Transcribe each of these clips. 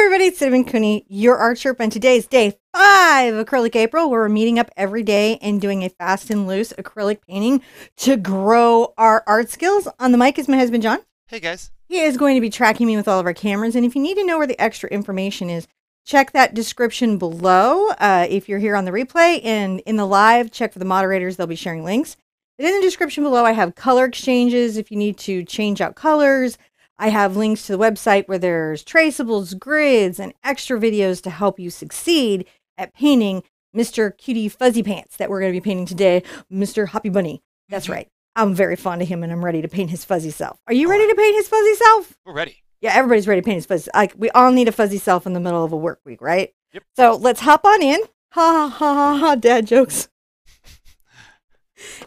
Everybody, it's Cinnamon Cooney, your Art Sherpa, and today is day 5 of Acrylic April, where we're meeting up every day and doing a fast and loose acrylic painting to grow our art skills. On the mic is my husband, John. Hey, guys. He is going to be tracking me with all of our cameras, and if you need to know where the extra information is, check that description below. If you're here on the replay and in the live, check for the moderators. They'll be sharing links. But in the description below, I have color exchanges if you need to change out colors. I have links to the website where there's traceables, grids, and extra videos to help you succeed at painting Mr. Cutie Fuzzy Pants that we're going to be painting today, Mr. Hoppy Bunny. That's right. I'm very fond of him, and I'm ready to paint his fuzzy self. Are you ready to paint his fuzzy self? We're ready. Yeah, everybody's ready to paint his fuzzy. We all need a fuzzy self in the middle of a work week, right? Yep. So let's hop on in. Ha, ha, ha, ha, ha, dad jokes.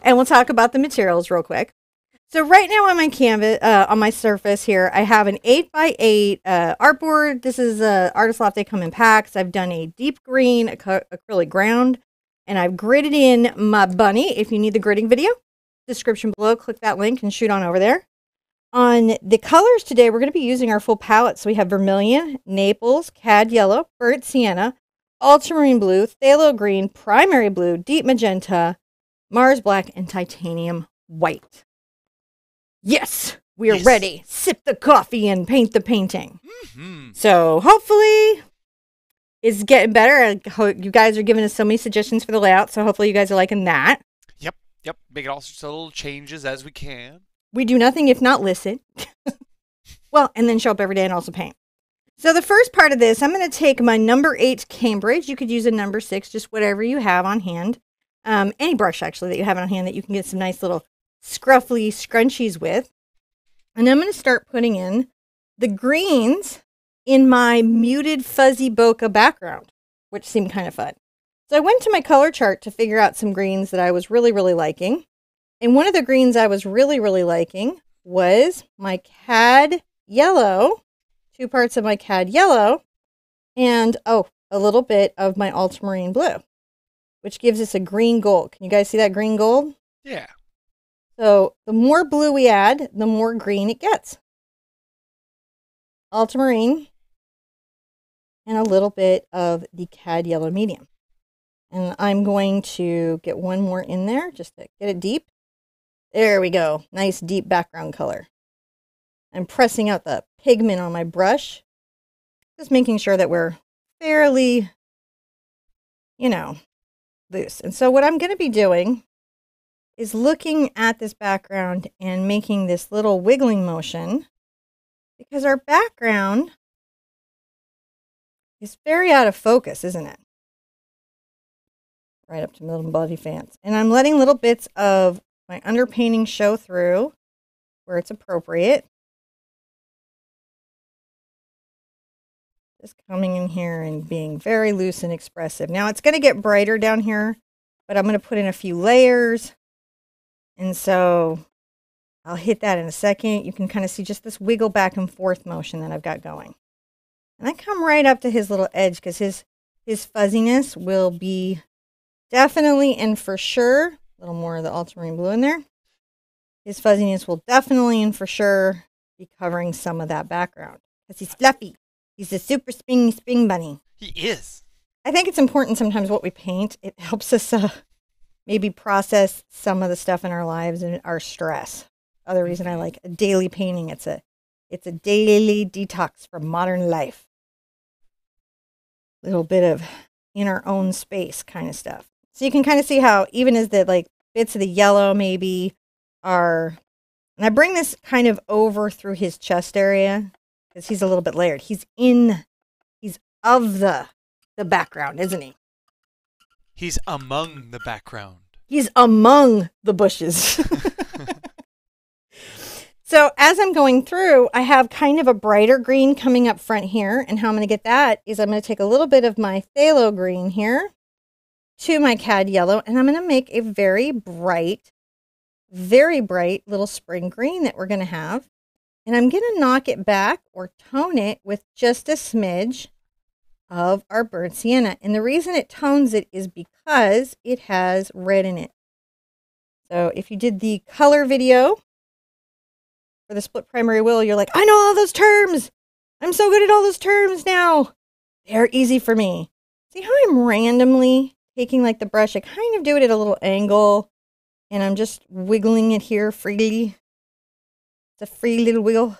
And we'll talk about the materials real quick. So right now on my canvas, on my surface here, I have an 8x8 artboard. This is Artist Loft. They come in packs. I've done a deep green acrylic ground, and I've gridded in my bunny. If you need the gridding video, description below, click that link and shoot on over there. On the colors today, we're going to be using our full palette. So we have vermilion, Naples, cad yellow, burnt sienna, ultramarine blue, phthalo green, primary blue, deep magenta, Mars black, and titanium white. Yes, we are ready. Sip the coffee and paint the painting. So hopefully it's getting better. You guys are giving us so many suggestions for the layout, so hopefully you guys are liking that. Yep. Make it all sorts of little changes as we can. We do nothing if not listen. Well, and then show up every day and also paint. So the first part of this, I'm going to take my number 8 Cambridge. You could use a number 6, just whatever you have on hand. Any brush, actually, that you have on hand that you can get some nice little scruffy scrunchies with. And I'm going to start putting in the greens in my muted fuzzy bokeh background, which seemed kind of fun. So I went to my color chart to figure out some greens that I was really liking. And one of the greens I was really liking was my cad yellow, 2 parts of my cad yellow, and a little bit of my ultramarine blue, which gives us a green gold. Can you guys see that green gold? Yeah. So the more blue we add, the more green it gets. Ultramarine and a little bit of the cad yellow medium. And I'm going to get one more in there just to get it deep. There we go. Nice deep background color. I'm pressing out the pigment on my brush, just making sure that we're fairly, loose. And so what I'm going to be doing is looking at this background and making this little wiggling motion, because our background is very out of focus, isn't it? Right up to middle body fans. And I'm letting little bits of my underpainting show through where it's appropriate. Just coming in here and being very loose and expressive. Now it's going to get brighter down here, but I'm going to put in a few layers. And so I'll hit that in a second. You can kind of see just this wiggle back and forth motion that I've got going. And I come right up to his little edge because his fuzziness will be definitely and for sure, a little more of the ultramarine blue in there. His fuzziness will definitely and for sure be covering some of that background because he's fluffy. He's a super spring bunny. He is. I think it's important sometimes what we paint. It helps us maybe process some of the stuff in our lives and our stress. Other reason I like a daily painting. It's a daily detox from modern life. Little bit of in our own space kind of stuff. So you can kind of see how even as the bits of the yellow maybe are, and I bring this kind of over through his chest area because he's a little bit layered. He's of the background, isn't he? He's among the background. He's among the bushes. So as I'm going through, I have kind of a brighter green coming up front here. And how I'm going to get that is I'm going to take a little bit of my phthalo green here to my cad yellow. And I'm going to make a very bright little spring green that we're going to have. And I'm going to knock it back or tone it with just a smidge of our burnt sienna. And the reason it tones it is because it has red in it. So if you did the color video for the split primary wheel, you're like, I know all those terms. I'm so good at all those terms now. They're easy for me. See how I'm randomly taking like the brush? I kind of do it at a little angle and I'm just wiggling it here freely. It's a free little wiggle.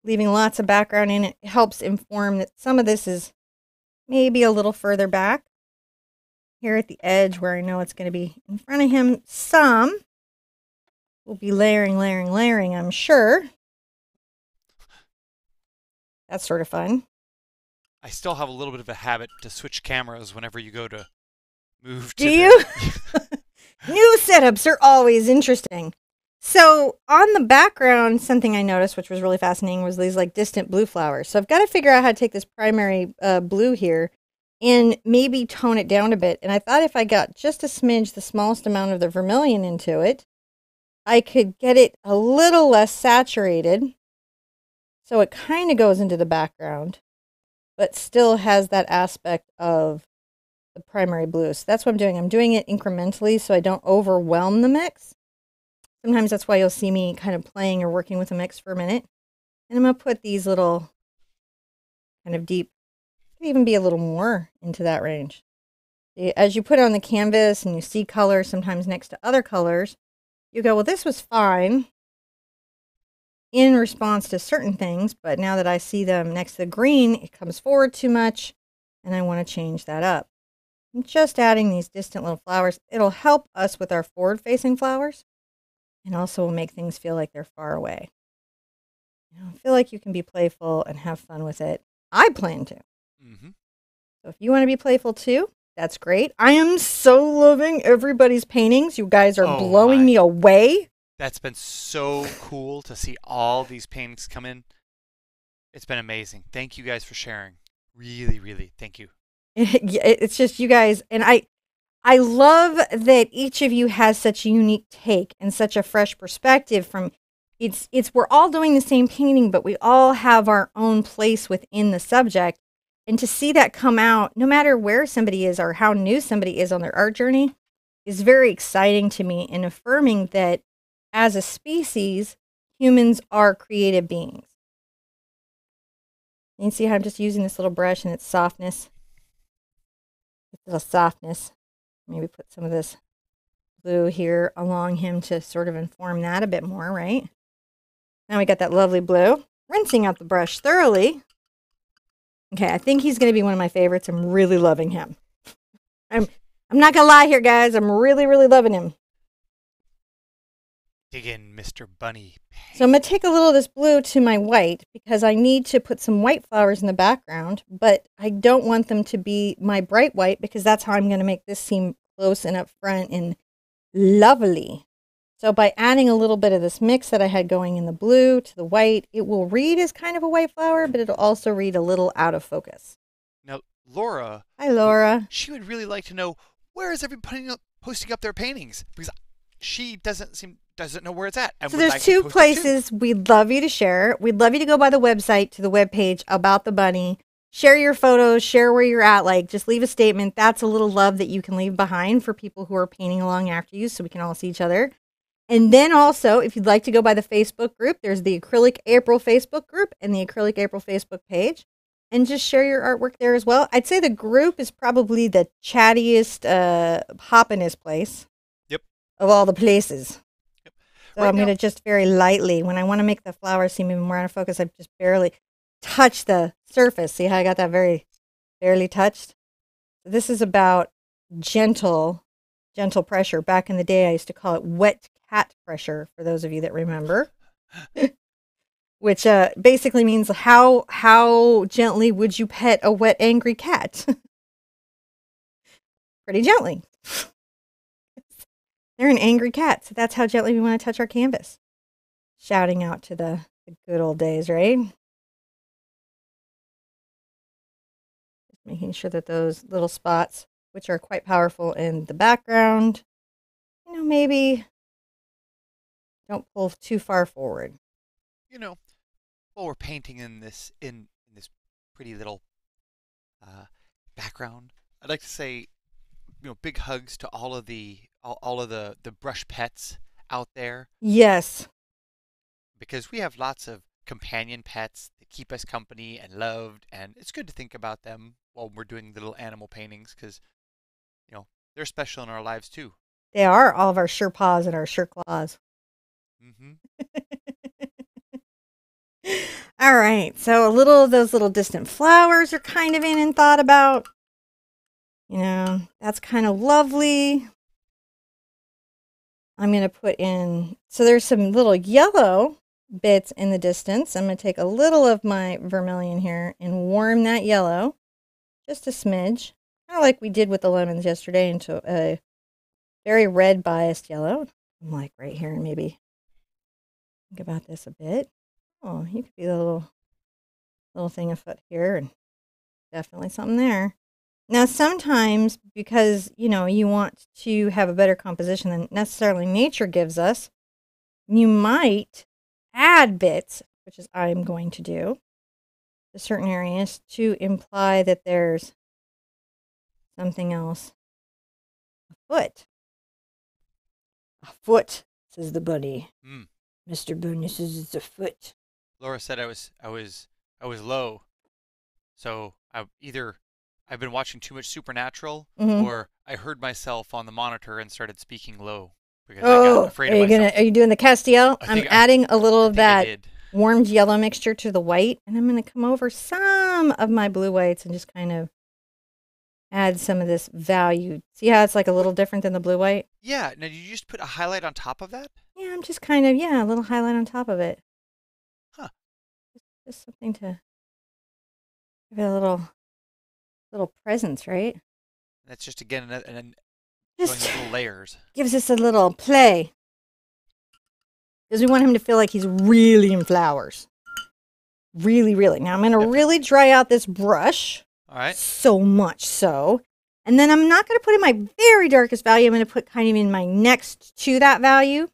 Leaving lots of background in it. It helps inform that some of this is maybe a little further back. Here at the edge where I know it's going to be in front of him. Some will be layering, I'm sure. That's sort of fun. I still have a little bit of a habit to switch cameras whenever you go to move to Do you? New setups are always interesting. So on the background, something I noticed, which was really fascinating, was these like distant blue flowers. So I've got to figure out how to take this primary blue here and maybe tone it down a bit. And I thought if I got just a smidge, the smallest amount of the vermilion into it, I could get it a little less saturated. So it kind of goes into the background, but still has that aspect of the primary blue. So that's what I'm doing. I'm doing it incrementally so I don't overwhelm the mix. Sometimes that's why you'll see me kind of playing or working with a mix for a minute. And I'm going to put these little kind of deep, could even be a little more into that range. As you put it on the canvas and you see color sometimes next to other colors, you go, well, this was fine in response to certain things, but now that I see them next to the green, it comes forward too much, and I want to change that up. I'm just adding these distant little flowers. It'll help us with our forward-facing flowers, and also will make things feel like they're far away. I feel like you can be playful and have fun with it. I plan to. Mm-hmm. So if you want to be playful too, that's great. I am so loving everybody's paintings. You guys are blowing me away. That's been so cool to see all these paintings come in. It's been amazing. Thank you guys for sharing. Really, really, thank you. It's just you guys, and I love that each of you has such a unique take and such a fresh perspective from it's we're all doing the same painting, but we all have our own place within the subject. And to see that come out, no matter where somebody is or how new somebody is on their art journey, is very exciting to me and affirming that as a species, humans are creative beings. You see how I'm just using this little brush and its softness? Its little softness. Maybe put some of this blue here along him to sort of inform that a bit more, right? Now we got that lovely blue. Rinsing out the brush thoroughly. Okay, I think he's going to be one of my favorites. I'm really loving him. I'm not going to lie here, guys. I'm really, really loving him. Dig in, Mr. Bunny. So I'm going to take a little of this blue to my white because I need to put some white flowers in the background, but I don't want them to be my bright white because that's how I'm going to make this seem close and up front and lovely. So by adding a little bit of this mix that I had going in the blue to the white, it will read as kind of a white flower, but it'll also read a little out of focus. Now, Laura. Hi, Laura. She would really like to know, where is everybody posting up their paintings? Because she doesn't know where it's at. And so there's two places we'd love you to share. We'd love you to go by the website to the webpage about the bunny. Share your photos, share where you're at, like just leave a statement. That's a little love that you can leave behind for people who are painting along after you so we can all see each other. And then also, if you'd like to go by the Facebook group, there's the Acrylic April Facebook group and the Acrylic April Facebook page. And just share your artwork there as well. I'd say the group is probably the chattiest, hoppinest place. Yep. Of all the places. Yep. So I'm going to just very lightly, when I want to make the flowers seem even more out of focus, I just barely touch the surface. See how I got that very barely touched? This is about gentle pressure. Back in the day, I used to call it wet cat pressure, for those of you that remember. Which basically means how gently would you pet a wet, angry cat? Pretty gently. They're an angry cat, so that's how gently we want to touch our canvas. Shouting out to the good old days, right? Just making sure that those little spots, which are quite powerful in the background, maybe don't pull too far forward. While we're painting in this pretty little background, I'd like to say, big hugs to all of the brush pets out there. Yes. Because we have lots of companion pets that keep us company and loved, and it's good to think about them while we're doing little animal paintings because, they're special in our lives too. They are all of our Sherpas and our Sherclaws. Mm-hmm. All right, so a little of those little distant flowers are kind of in and thought about. That's kind of lovely. I'm going to put in, so there's some little yellow bits in the distance. I'm going to take a little of my vermilion here and warm that yellow, just a smidge, kind of like we did with the lemons yesterday, into a very red biased yellow. I'm like right here, and maybe think about this a bit. Oh, you could be the little thing afoot here, and definitely something there. Now, sometimes because, you want to have a better composition than necessarily nature gives us, you might add bits, which is I'm going to do, to certain areas to imply that there's something else afoot. Afoot, says the bunny. Mr. Bunny says it's afoot. Laura said I was low, so I've been watching too much Supernatural, or I heard myself on the monitor and started speaking low because I got afraid of myself. Are you doing the Castiel? I'm adding a little of that warmed yellow mixture to the white, and I'm going to come over some of my blue whites and just kind of add some of this value. See how it's like a little different than the blue white? Yeah. Now, did you just put a highlight on top of that? Yeah, I'm just kind of, a little highlight on top of it. Huh. Just something to give it a little presence, right? That's just, again, showing the little layers. Gives us a little play. Because we want him to feel like he's really in flowers. Really, really. Now I'm going to really dry out this brush. All right. So much so. And then I'm not going to put in my very darkest value. I'm going to put kind of in my next to that value.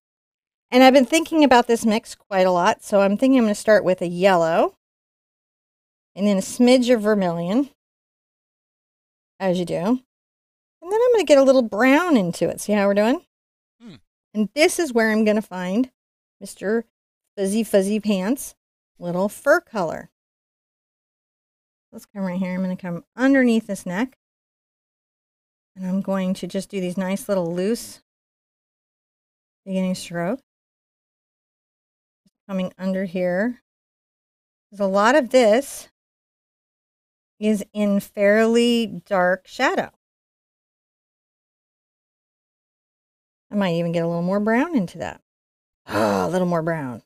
And I've been thinking about this mix quite a lot. So I'm thinking I'm going to start with a yellow. And then a smidge of vermilion. As you do. And then I'm going to get a little brown into it. See how we're doing? And this is where I'm going to find Mr. Fuzzy Pants little fur color. Let's come right here. I'm going to come underneath this neck. And I'm going to just do these nice little loose beginning stroke. Coming under here. There's a lot of this is in fairly dark shadow. I might even get a little more brown into that. Oh, a little more brown.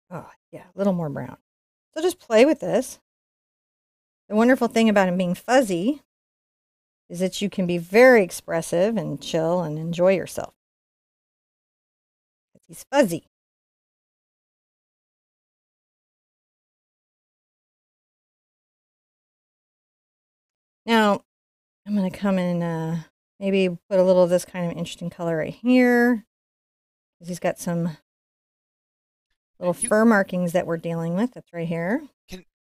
Oh, yeah, a little more brown. So just play with this. The wonderful thing about him being fuzzy is that you can be very expressive and chill and enjoy yourself. He's fuzzy. Now, I'm going to come in maybe put a little of this kind of interesting color right here. Because he's got some little fur markings that we're dealing with. That's right here.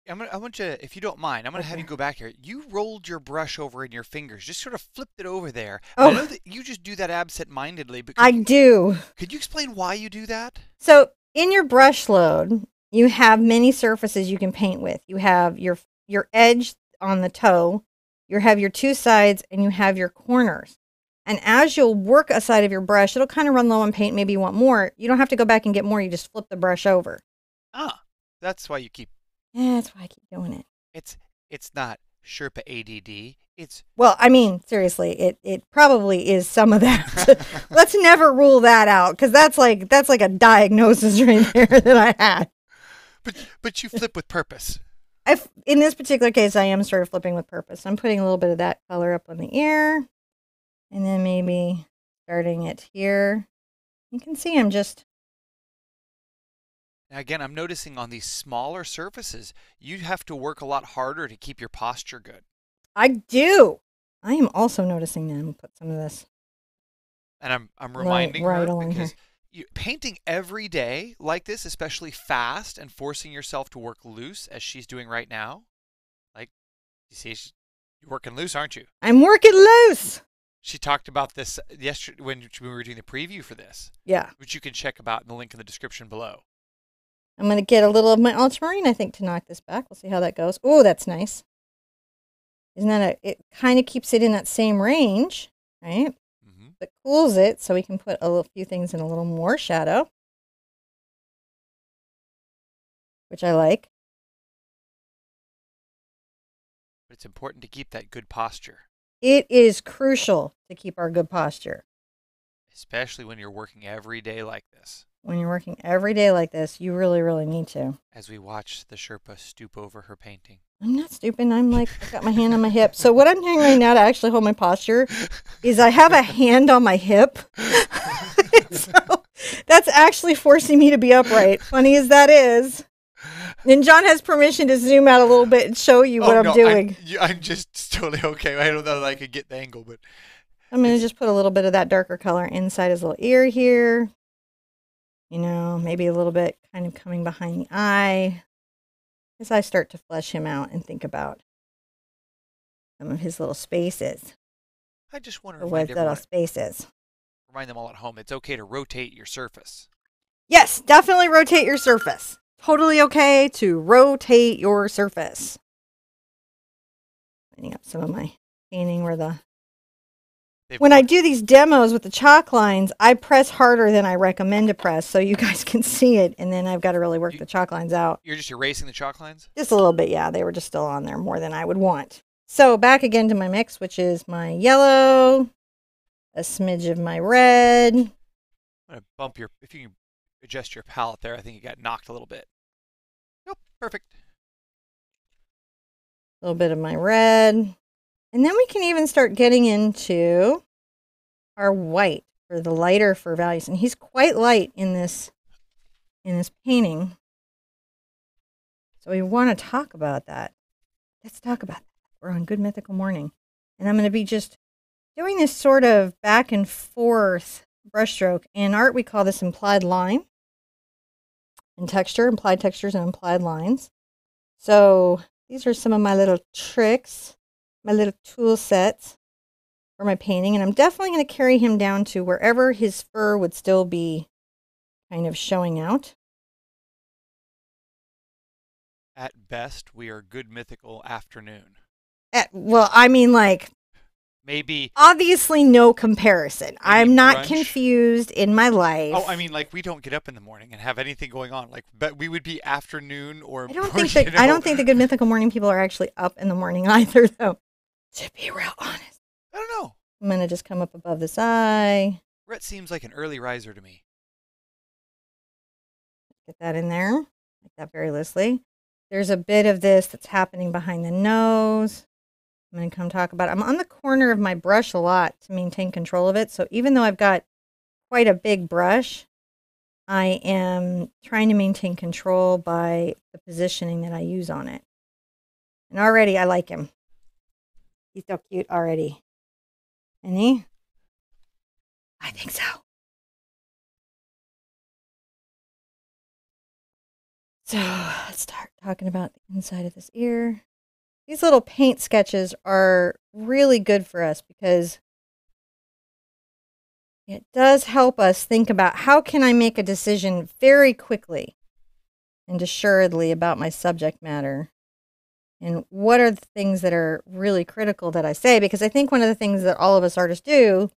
I want you, if you don't mind, I'm going to have you go back here. You rolled your brush over in your fingers, just sort of flipped it over there. Oh. I know that you just do that absent-mindedly, but I do. Could you explain why you do that? So in your brush load, you have many surfaces you can paint with. You have your edge on the toe, you have your two sides, and you have your corners. And as you'll work a side of your brush, it'll kind of run low on paint. Maybe you want more. You don't have to go back and get more. You just flip the brush over. Ah, that's why you keep... Yeah, that's why I keep doing it. It's not Sherpa ADD. Well, I mean, seriously, it probably is some of that. Let's never rule that out, because that's like a diagnosis right there that I had. But you flip with purpose. In this particular case, I am sort of flipping with purpose. I'm putting a little bit of that color up on the ear, and then maybe starting it here. You can see I'm just... Now again, I'm noticing on these smaller surfaces, you have to work a lot harder to keep your posture good. I do. I am also noticing that. I'm going to put some of this. And I'm reminding her because here. Painting every day like this, especially fast and forcing yourself to work loose as she's doing right now. Like, you see, you're working loose, aren't you? I'm working loose. She talked about this yesterday when we were doing the preview for this, Yeah. which you can check about in the link in the description below. I'm going to get a little of my ultramarine, I think, to knock this back. We'll see how that goes. Oh, that's nice. Isn't that it kind of keeps it in that same range, right? Mm-hmm. But cools it so we can put a few things in a little more shadow, which I like. But it's important to keep that good posture. It is crucial to keep our good posture. Especially when you're working every day like this. When you're working every day like this, you really, really need to. As we watch the Sherpa stoop over her painting. I'm not stooping. I'm like, I've got my hand on my hip. So what I'm doing right now to actually hold my posture is I have a hand on my hip. So that's actually forcing me to be upright. Funny as that is. And John has permission to zoom out a little bit and show you what I'm doing. I'm just totally okay. I don't know that I could get the angle, but I'm going to just put a little bit of that darker color inside his little ear here. You know, maybe a little bit kind of coming behind the eye as I start to flesh him out and think about some of his little spaces. I just want to remind them all at home, it's okay to rotate your surface. Yes, definitely rotate your surface. Totally okay to rotate your surface. Cleaning up some of my painting where when I do these demos with the chalk lines, I press harder than I recommend to press so you guys can see it, and then I've got to really work the chalk lines out. You're just erasing the chalk lines? Just a little bit, yeah. They were just still on there more than I would want. So back again to my mix, which is my yellow, a smidge of my red. I'm going to bump if you can adjust your palette there, I think it got knocked a little bit. Nope, perfect. A little bit of my red. And then we can even start getting into our white for the lighter for values. And he's quite light in this painting. So we want to talk about that. Let's talk about that. We're on Good Mythical Morning. And I'm going to be just doing this sort of back and forth brushstroke. In art, we call this implied line. In texture, implied textures and implied lines. So these are some of my little tricks. My little tool sets for my painting, and I'm definitely going to carry him down to wherever his fur would still be kind of showing out. At best, we are Good Mythical afternoon. Well, I mean, like, maybe obviously no comparison. Maybe I'm not brunch. Confused in my life. Oh, I mean, like, we don't get up in the morning and have anything going on. Like, but we would be afternoon or. I don't think the Good Mythical Morning people are actually up in the morning either, though. To be real honest. I don't know. I'm going to just come up above this eye. Rhett seems like an early riser to me. Get that in there. Like that very loosely. There's a bit of this that's happening behind the nose. I'm going to come talk about it. I'm on the corner of my brush a lot to maintain control of it. So even though I've got quite a big brush, I am trying to maintain control by the positioning that I use on it. And already I like him. He's so cute already. Isn't he? I think so. So let's start talking about the inside of this ear. These little paint sketches are really good for us because it does help us think about how can I make a decision very quickly and assuredly about my subject matter. And what are the things that are really critical that I say? Because I think one of the things that all of us artists do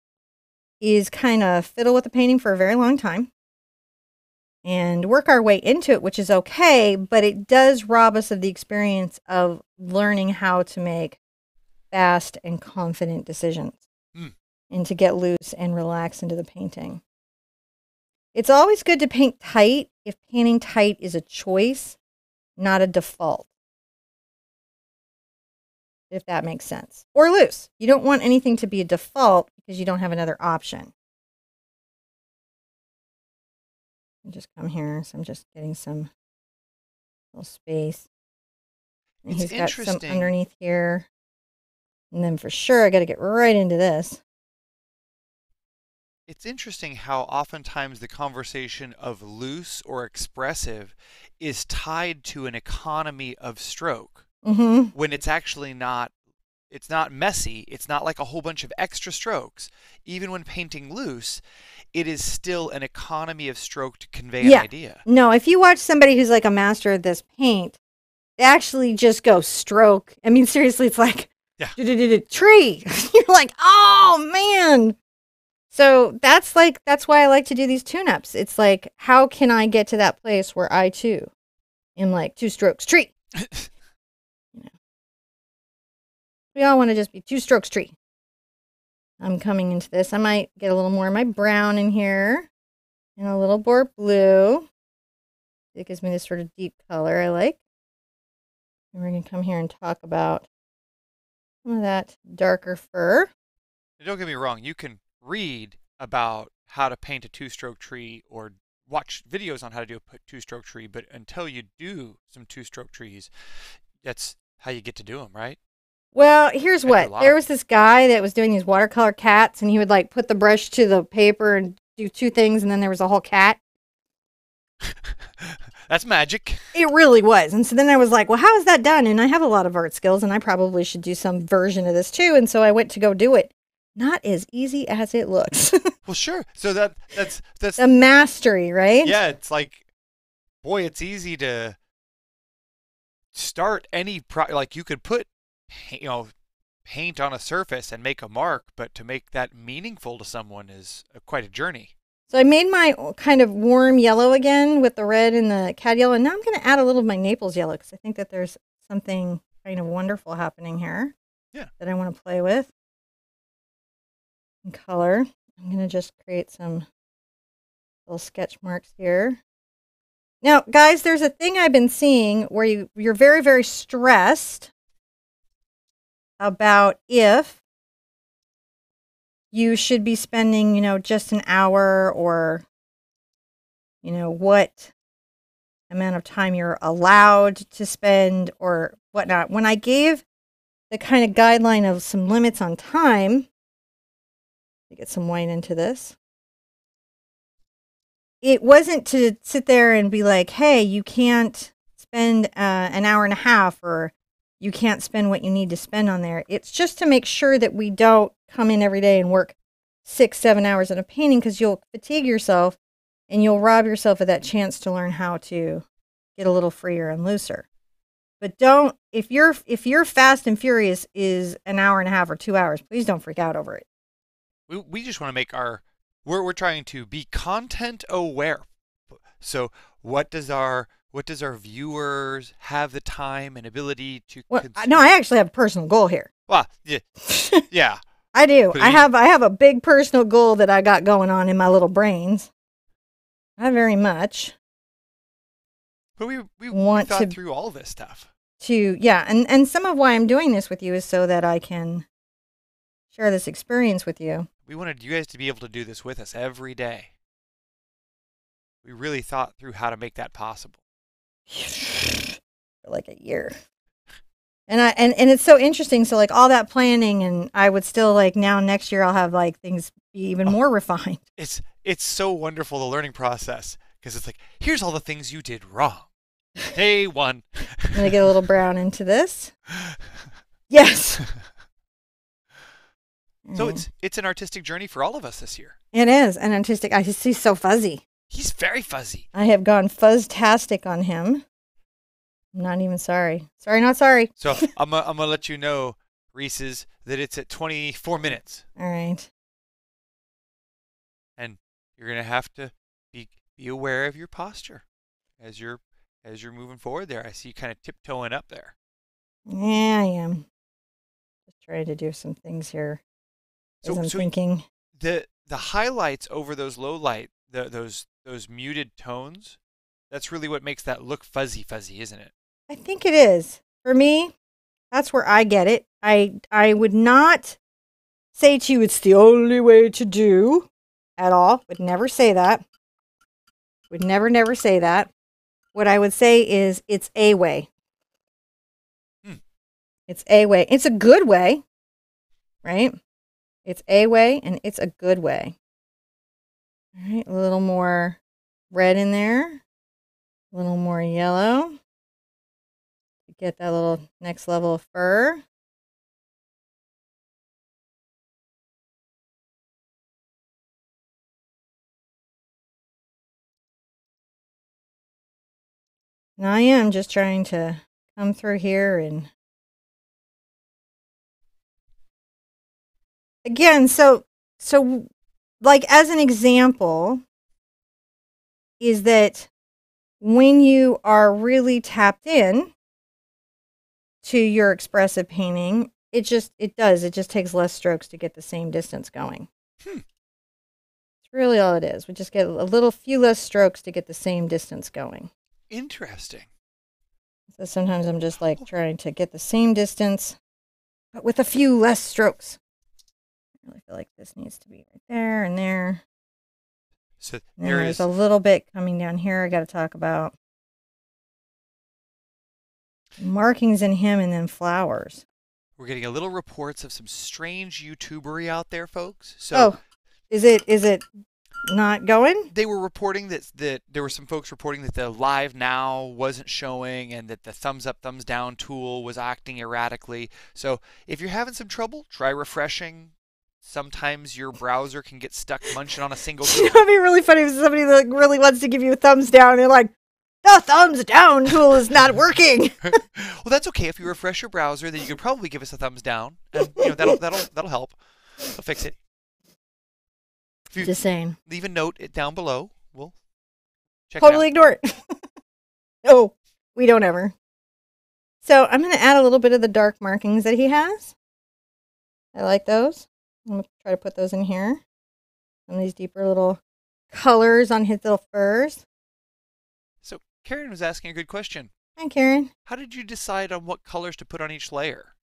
is kind of fiddle with the painting for a very long time and work our way into it, which is okay, but it does rob us of the experience of learning how to make fast and confident decisions and to get loose and relax into the painting. It's always good to paint tight if painting tight is a choice, not a default. If that makes sense. Or loose. You don't want anything to be a default because you don't have another option. And just come here. So I'm just getting some little space. And he's got some underneath here. And then for sure, I got to get right into this. It's interesting how oftentimes the conversation of loose or expressive is tied to an economy of stroke. Mm-hmm. When it's actually not it's not messy. It's not like a whole bunch of extra strokes. Even when painting loose, it is still an economy of stroke to convey an idea. No, if you watch somebody who's like a master of this paint, they actually just go stroke. I mean, seriously, it's like tree. You're like, oh man. So that's why I like to do these tune-ups. It's like, how can I get to that place where I too am like 2 strokes tree? You know, we all want to just be 2 strokes tree. I'm coming into this. I might get a little more of my brown in here and a little more blue. It gives me this sort of deep color I like. And we're going to come here and talk about some of that darker fur. Don't get me wrong. You can read about how to paint a 2-stroke tree or watch videos on how to do a 2-stroke tree, but until you do some 2-stroke trees, that's how you get to do them, right? Well, here's what. There was this guy that was doing these watercolor cats, and he would like put the brush to the paper and do 2 things, and then there was a whole cat. That's magic. It really was. And so then I was like, well, how is that done? And I have a lot of art skills, and I probably should do some version of this too. And so I went to go do it. Not as easy as it looks. Well, sure. So that's the mastery, right? Yeah, it's like, boy, it's easy to start any like you could put, paint on a surface and make a mark, but to make that meaningful to someone is quite a journey. So I made my kind of warm yellow again with the red and the cad yellow. And now I'm going to add a little of my Naples yellow because I think that there's something kind of wonderful happening here. Yeah. That I want to play with. And color. I'm going to just create some little sketch marks here. Now, guys, there's a thing I've been seeing where you're very, very stressed about if you should be spending, just an hour or, what amount of time you're allowed to spend or whatnot. When I gave the kind of guideline of some limits on time, to get some white into this, it wasn't to sit there and be like, hey, you can't spend an hour and a half or you can't spend what you need to spend on there. It's just to make sure that we don't come in every day and work 6-7 hours on a painting because you'll fatigue yourself and you'll rob yourself of that chance to learn how to get a little freer and looser. But don't, if your fast and furious is an hour and a half or 2 hours, please don't freak out over it. We just want to make we're trying to be content aware. So what does our viewers have the time and ability to consume? No, I actually have a personal goal here. Well, yeah. Yeah. I do. I have a big personal goal that I got going on in my little brains. Not very much. But we want thought through all this stuff. And some of why I'm doing this with you is so that I can share this experience with you. We wanted you guys to be able to do this with us every day. We really thought through how to make that possible. For like a year. And it's so interesting. So like all that planning, and I would still like now next year I'll have like things be even more refined. It's so wonderful, the learning process, because it's like, here's all the things you did wrong. Day one. I'm gonna get a little brown into this. Yes. So it's an artistic journey for all of us this year. It is an artistic. He's so fuzzy. He's very fuzzy. I have gone fuzztastic on him. I'm not even sorry. Sorry, not sorry. So I'm gonna let you know, Reese's, that it's at 24 minutes. All right. And you're gonna have to be aware of your posture as you're moving forward there. I see you kind of tiptoeing up there. Yeah, I am. Just trying to do some things here. So I'm thinking the highlights over those low light, those muted tones, that's really what makes that look fuzzy, isn't it? I think it is. For me, that's where I get it. I would not say to you it's the only way to do at all. Would never say that. Would never say that. What I would say is it's a way. It's a way. It's a good way, right? It's a way and it's a good way. All right, a little more red in there. A little more yellow. Get that little next level of fur. And I am just trying to come through here and again, so like as an example is that when you are really tapped in to your expressive painting, it just takes less strokes to get the same distance going. It's really all it is. We just get a few less strokes to get the same distance going. Interesting. So sometimes I'm just like trying to get the same distance, but with a few less strokes. I really feel like this needs to be right there and there. So there's a little bit coming down here I got to talk about. Markings in him and then flowers. We're getting a little reports of some strange YouTubery out there, folks. So is it not going? They were reporting that there were some folks reporting that the live now wasn't showing and that the thumbs up, thumbs down tool was acting erratically. So if you're having some trouble, try refreshing. Sometimes your browser can get stuck munching on a single tool. It'd be really funny if somebody that really wants to give you a thumbs down and like, the thumbs down tool is not working. Well, that's okay. If you refresh your browser, then you can probably give us a thumbs down, and that'll help. It'll fix it. Just saying. Leave a note down below. We'll check totally it out. Ignore it. No, we don't ever. So I'm going to add a little bit of the dark markings that he has. I like those. I'm going to try to put those in here. Some of these deeper little colors on his little furs. So Karen was asking a good question. Hi, Karen. How did you decide on what colors to put on each layer?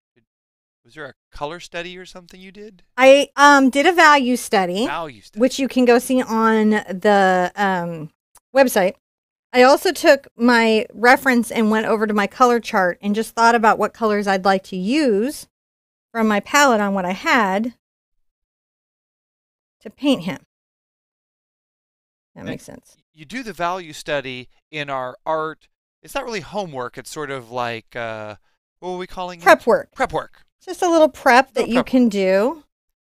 Was there a color study or something you did? I did a value study, which you can go see on the website. I also took my reference and went over to my color chart and just thought about what colors I'd like to use from my palette on what I had to paint him. That makes sense. You do the value study in our art. It's not really homework. It's sort of like, what were we calling it? Prep work. Prep work. Just a little prep that you can do,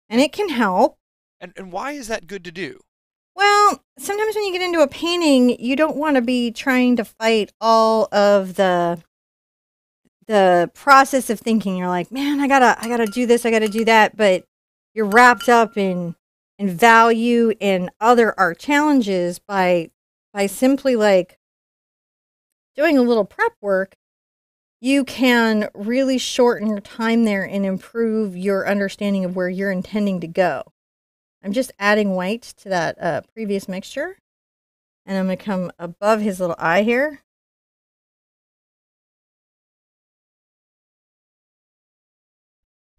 and it can help. And why is that good to do? Well, sometimes when you get into a painting, you don't want to be trying to fight all of the process of thinking. You're like, man, I gotta do this, I gotta do that, but you're wrapped up in value and other art challenges by simply like doing a little prep work. You can really shorten your time there and improve your understanding of where you're intending to go. I'm just adding white to that previous mixture. And I'm going to come above his little eye here.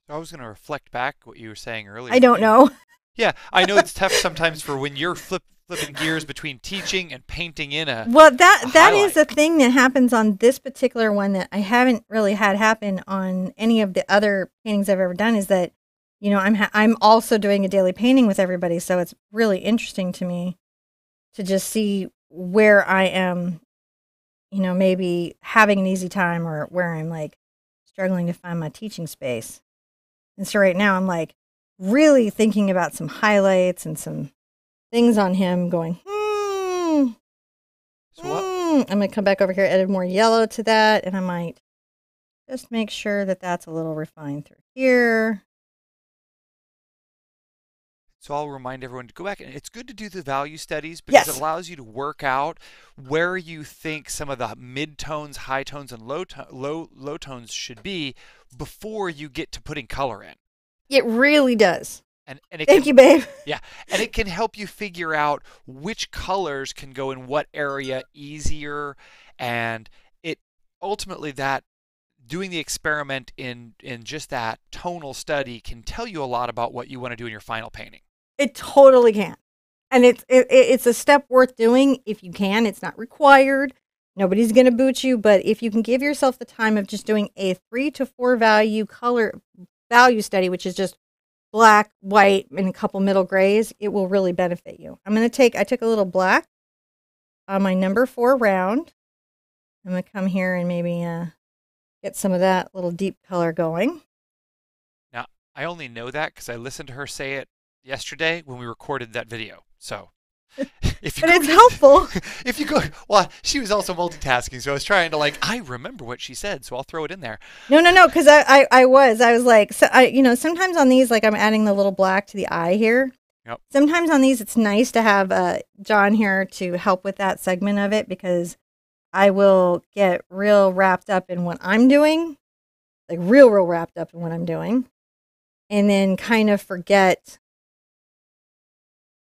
I was going to reflect back what you were saying earlier. I don't know. Yeah, I know it's tough sometimes for when you're flipping gears between teaching and painting in a Well, that is a thing that happens on this particular one that I haven't really had happen on any of the other paintings I've ever done, is that, you know, I'm also doing a daily painting with everybody, so it's really interesting to me to just see where I am, you know, maybe having an easy time or where I'm like struggling to find my teaching space. And so right now I'm like really thinking about some highlights and some things on him going, I'm going to come back over here, add more yellow to that, and I might just make sure that that's a little refined through here. So I'll remind everyone to go back, and it's good to do the value studies because it allows you to work out where you think some of the mid-tones, high tones, and low tones should be before you get to putting color in. It really does. Thank you, babe. Yeah, and it can help you figure out which colors can go in what area easier, and it ultimately that doing the experiment in just that tonal study can tell you a lot about what you want to do in your final painting. It totally can, and it's a step worth doing if you can. It's not required. Nobody's going to boot you, but if you can give yourself the time of just doing a 3 to 4 color value study, which is just black, white, and a couple middle grays, it will really benefit you. I took a little black on my number 4 round. I'm going to come here and maybe get some of that little deep color going. Now, I only know that because I listened to her say it yesterday when we recorded that video. So If you But go it's to helpful. if you go, well, she was also multitasking, so I was trying to like, I remember what she said, so I'll throw it in there. No, because I was like, so sometimes on these, like I'm adding the little black to the eye here. Yep. Sometimes on these, it's nice to have John here to help with that segment of it because I will get real wrapped up in what I'm doing, like real wrapped up in what I'm doing, and then kind of forget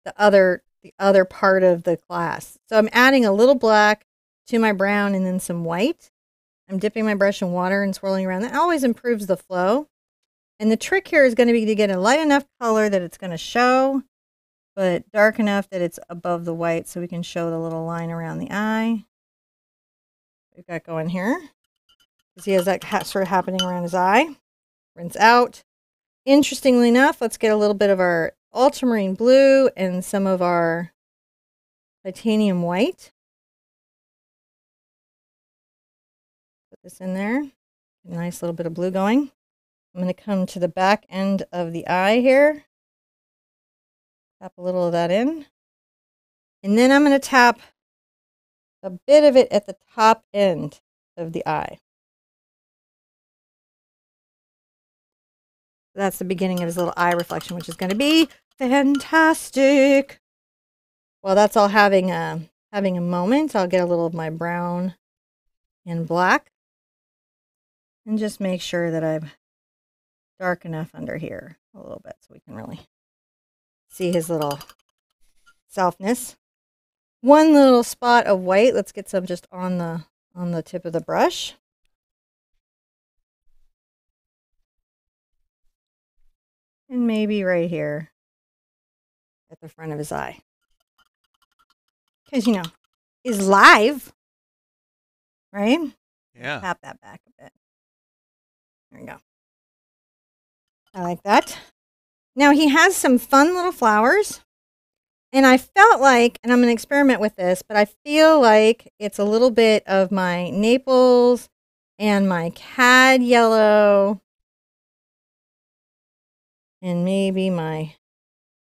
the other part of the class. So I'm adding a little black to my brown and then some white. I'm dipping my brush in water and swirling around. That always improves the flow. And the trick here is going to be to get a light enough color that it's going to show, but dark enough that it's above the white so we can show the little line around the eye. We've got going here. You see, as that sort of happening around his eye. Rinse out. Interestingly enough, let's get a little bit of our ultramarine blue and some of our titanium white. Put this in there. A nice little bit of blue going. I'm going to come to the back end of the eye here. Tap a little of that in. And then I'm going to tap a bit of it at the top end of the eye. That's the beginning of his little eye reflection, which is going to be fantastic. While that's all having a moment, I'll get a little of my brown and black and just make sure that I'm dark enough under here a little bit so we can really see his little selfness. One little spot of white. Let's get some just on the tip of the brush. And maybe right here at the front of his eye. Because, is live, right? Yeah. Tap that back a bit. There we go. I like that. Now he has some fun little flowers. And I felt like, and I'm going to experiment with this, but I feel like it's a little bit of my Naples and my cad yellow and maybe my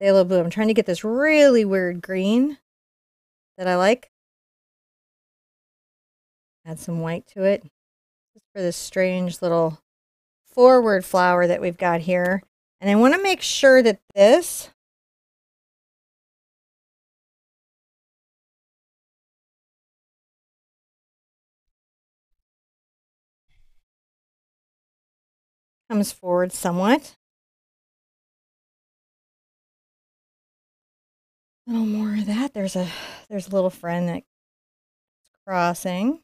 phthalo blue. I'm trying to get this really weird green that I like. Add some white to it just for this strange little forward flower that we've got here. And I want to make sure that this comes forward somewhat. A little more of that. There's a little friend that's crossing.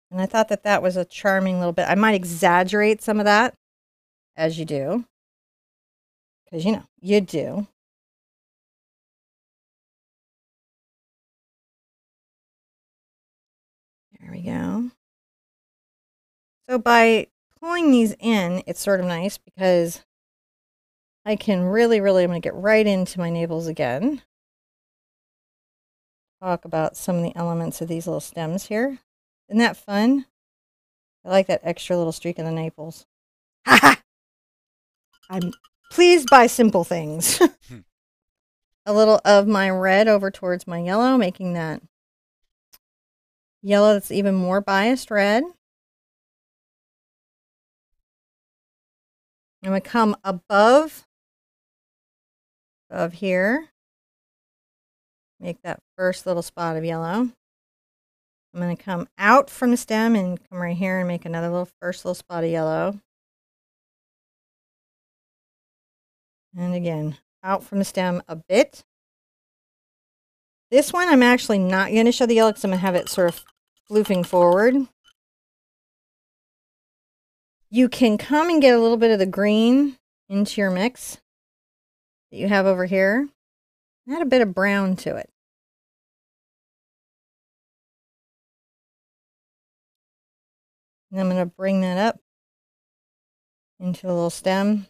And I thought that was a charming little bit. I might exaggerate some of that, as you do. Because, you do. There we go. So by pulling these in, it's sort of nice because I can really, I'm going to get right into my Naples again. Talk about some of the elements of these little stems here. Isn't that fun? I like that extra little streak in the Naples. Ha ha! I'm pleased by simple things. A little of my red over towards my yellow, making that yellow that's even more biased red. I'm going to come above here. Make that first little spot of yellow. I'm going to come out from the stem and come right here and make another first little spot of yellow. And again, out from the stem a bit. This one I'm actually not going to show the yellow because I'm going to have it sort of floofing forward. You can come and get a little bit of the green into your mix that you have over here. Add a bit of brown to it. And I'm going to bring that up into a little stem.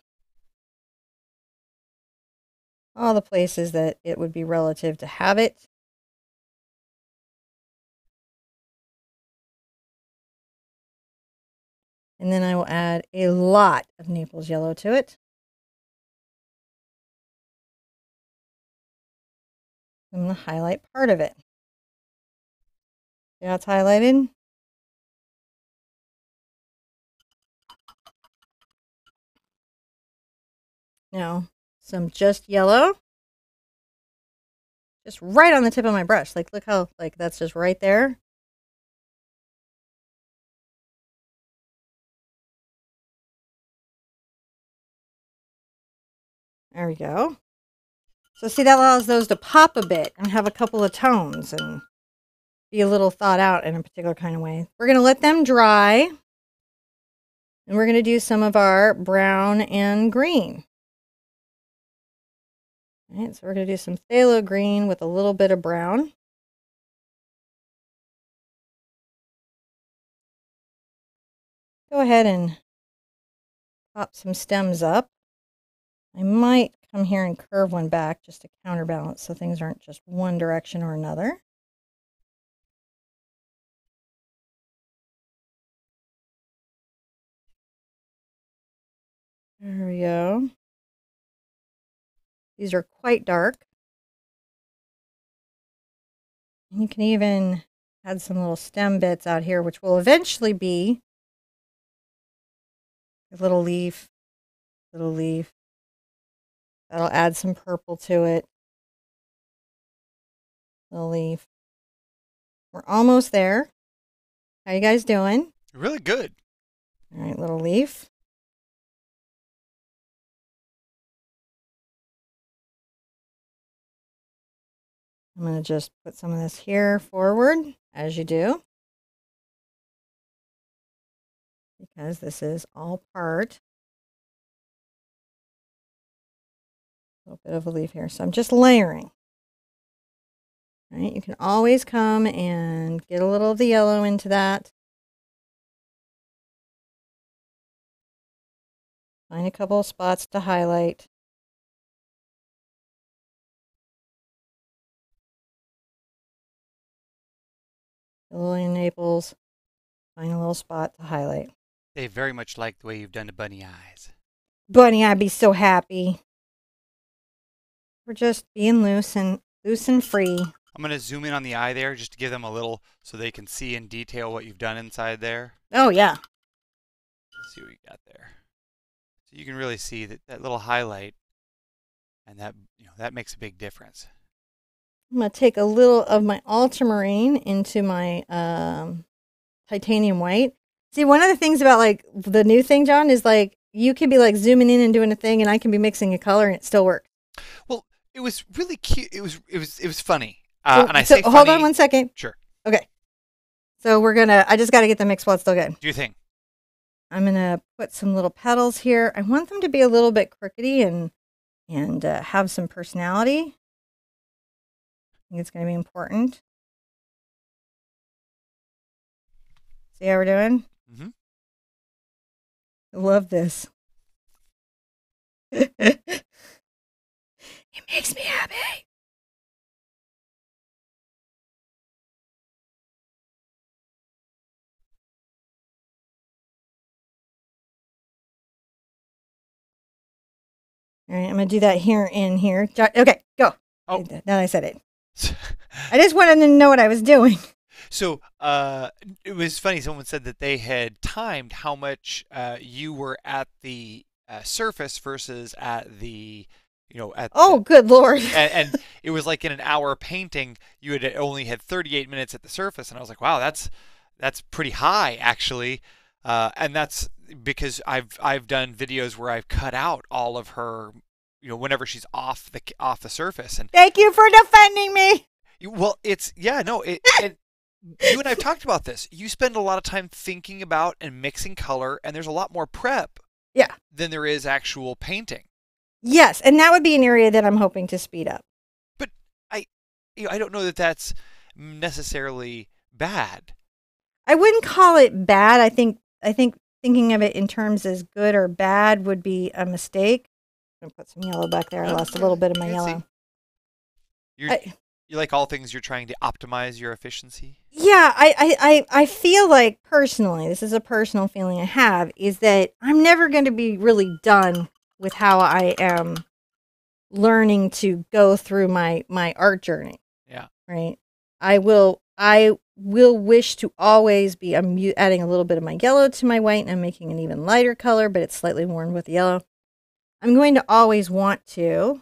All the places that it would be relative to have it. And then I will add a lot of Naples yellow to it. I'm going to highlight part of it. See how it's highlighted? Now, some just yellow. Just right on the tip of my brush. Like, look how, like, that's just right there. There we go. So see, that allows those to pop a bit and have a couple of tones and be a little thought out in a particular kind of way. We're going to let them dry. And we're going to do some of our brown and green. All right, so we're going to do some phthalo green with a little bit of brown. Go ahead and pop some stems up. I might come here and curve one back just to counterbalance so things aren't just one direction or another. There we go. These are quite dark. And you can even add some little stem bits out here, which will eventually be a little leaf, little leaf. That'll add some purple to it. Little leaf. We're almost there. How you guys doing? Really good. All right, little leaf. I'm going to just put some of this here forward, as you do. Because this is all part. A little bit of a leaf here. So I'm just layering. All right, you can always come and get a little of the yellow into that. Find a couple of spots to highlight. Lillian Naples. Find a little spot to highlight. They very much like the way you've done the bunny eyes. Bunny, I'd be so happy. We're just being loose and free. I'm going to zoom in on the eye there just to give them a little so they can see in detail what you've done inside there. Oh, yeah. Let's see what you got there. So you can really see that little highlight, and that, that makes a big difference. I'm going to take a little of my ultramarine into my titanium white. See, one of the things about like the new thing, John, is like you can be like zooming in and doing a thing, and I can be mixing a color, and it still works. Well, it was really cute. It was funny. And I say hold on one second. Sure. Okay. So I just got to get the mix while it's still good. Do you think? I'm going to put some little petals here. I want them to be a little bit crookedy and have some personality. I think it's going to be important. See how we're doing? Mm-hmm. I love this. It makes me happy. All right, I'm going to do that here and here. Okay, go. Oh. Now I said it. I just wanted to know what I was doing. So it was funny. Someone said that they had timed how much you were at the surface versus at the, good Lord. and it was like in an hour painting, you had only had 38 minutes at the surface, and I was like, wow, that's pretty high actually, and that's because I've done videos where I've cut out all of her, whenever she's off the surface. And thank you for defending me. Well, you and I've talked about this. You spend a lot of time thinking about and mixing color, and there's a lot more prep than there is actual painting. Yes, and that would be an area that I'm hoping to speed up. But I don't know that that's necessarily bad. I wouldn't call it bad. I think thinking of it in terms as good or bad would be a mistake. I'm going to put some yellow back there. I lost a little bit of my yellow. You like all things, you're trying to optimize your efficiency? Yeah, I feel like personally, this is a personal feeling I have, is that I'm never going to be really done with how I am learning to go through my art journey. Yeah. Right. I will wish to always be adding a little bit of my yellow to my white, and I'm making an even lighter color, but it's slightly worn with yellow. I'm going to always want to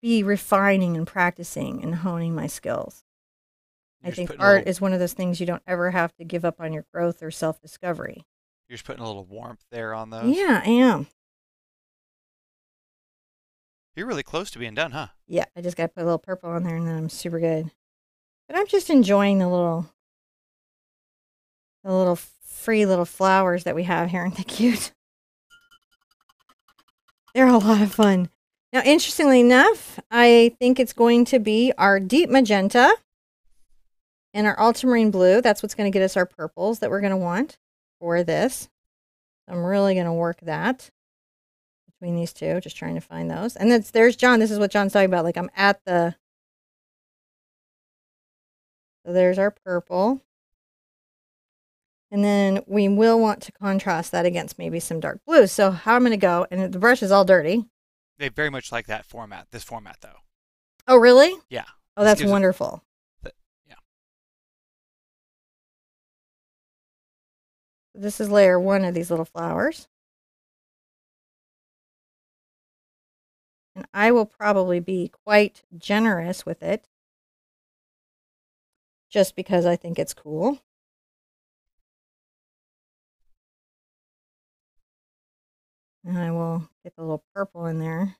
be refining and practicing and honing my skills. I think art is one of those things you don't ever have to give up on your growth or self-discovery. You're just putting a little warmth there on those? Yeah, I am. You're really close to being done, huh? Yeah, I just got to put a little purple on there and then I'm super good. But I'm just enjoying the little free little flowers that we have here. Aren't they cute? They're a lot of fun. Now, interestingly enough, I think it's going to be our deep magenta and our ultramarine blue. That's what's going to get us our purples that we're going to want for this. I'm really going to work that between these two, just trying to find those. And there's John. This is what John's talking about. Like I'm at the... So there's our purple. And then we will want to contrast that against maybe some dark blue. So how I'm going to go, and the brush is all dirty. They very much like that format, this format though. Oh, really? Yeah. Oh, that's wonderful. Yeah. This is layer 1 of these little flowers. And I will probably be quite generous with it, just because I think it's cool. And I will get the little purple in there.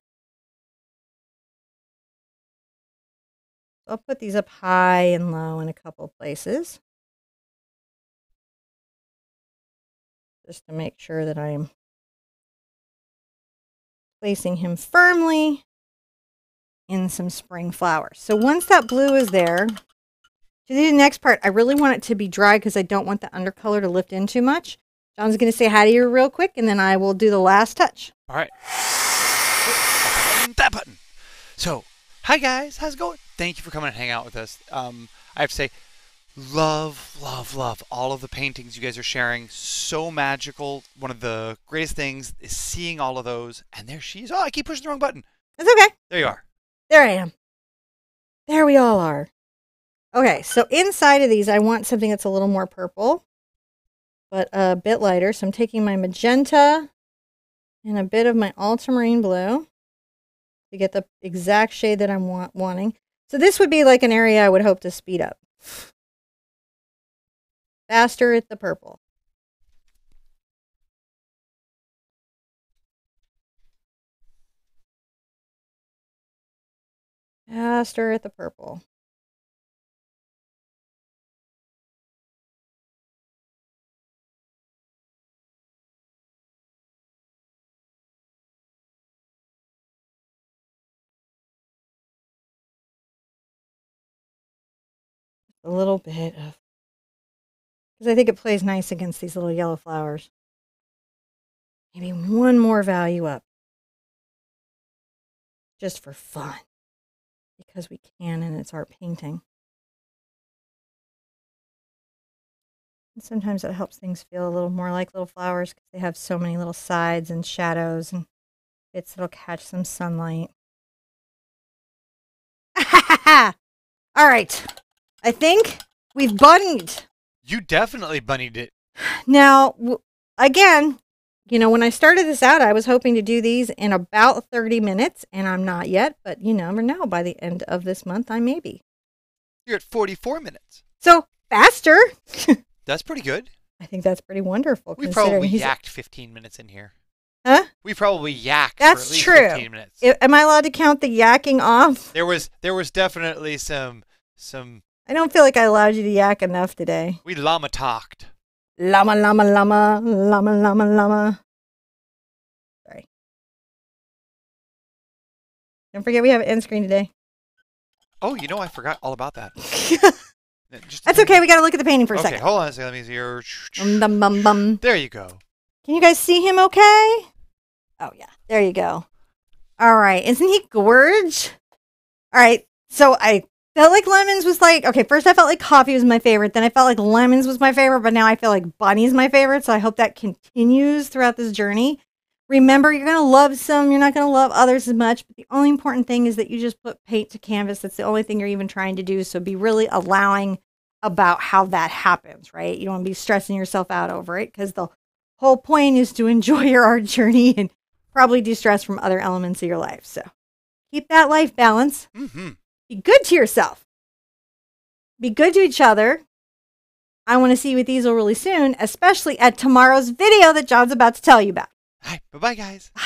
So I'll put these up high and low in a couple places, just to make sure that I'm placing him firmly in some spring flowers. So once that blue is there, to do the next part, I really want it to be dry because I don't want the undercolor to lift in too much. John's going to say hi to you real quick, and then I will do the last touch. All right. That button. So, hi guys, how's it going? Thank you for coming and hanging out with us. I have to say, love all of the paintings you guys are sharing. So magical. One of the greatest things is seeing all of those. And there she is. Oh, I keep pushing the wrong button. That's okay. There you are. There I am. There we all are. Okay, so inside of these, I want something that's a little more purple, but a bit lighter. So I'm taking my magenta and a bit of my ultramarine blue to get the exact shade that I'm wanting. So this would be like an area I would hope to speed up. Faster at the purple. Faster at the purple. A little bit of, because I think it plays nice against these little yellow flowers. Maybe one more value up. Just for fun. Because we can, and it's art painting. And sometimes it helps things feel a little more like little flowers because they have so many little sides and shadows and bits that'll catch some sunlight. All right. I think we've bunnied. You definitely bunnied it. Now, again, you know, when I started this out, I was hoping to do these in about 30 minutes, and I'm not yet, but you never know. By the end of this month, I may be. You're at 44 minutes. So, faster. That's pretty good. I think that's pretty wonderful. We probably yacked 15 minutes in here. Huh? We probably yacked that's for at least true. 15 minutes. Am I allowed to count the yakking off? There was definitely some... I don't feel like I allowed you to yak enough today. We llama talked. Llama, llama, llama, llama, llama, llama. Sorry. Don't forget we have an end screen today. Oh, you know, I forgot all about that. That's okay. We got to look at the painting for a second. Okay, hold on a second. Let me see here. Bum, bum, bum. There you go. Can you guys see him okay? Oh, yeah. There you go. All right. Isn't he gorge? All right. So I Felt like lemons was like, okay, first I felt like coffee was my favorite. Then I felt like lemons was my favorite. But now I feel like bunny's my favorite. So I hope that continues throughout this journey. Remember, you're going to love some. You're not going to love others as much. But the only important thing is that you just put paint to canvas. That's the only thing you're even trying to do. So be really allowing about how that happens, right? You don't want to be stressing yourself out over it, because the whole point is to enjoy your art journey and probably de-stress from other elements of your life. So keep that life balance. Mm-hmm. Be good to yourself. Be good to each other. I want to see you with Easel really soon, especially at tomorrow's video that John's about to tell you about. Hi. Bye-bye, guys. Bye.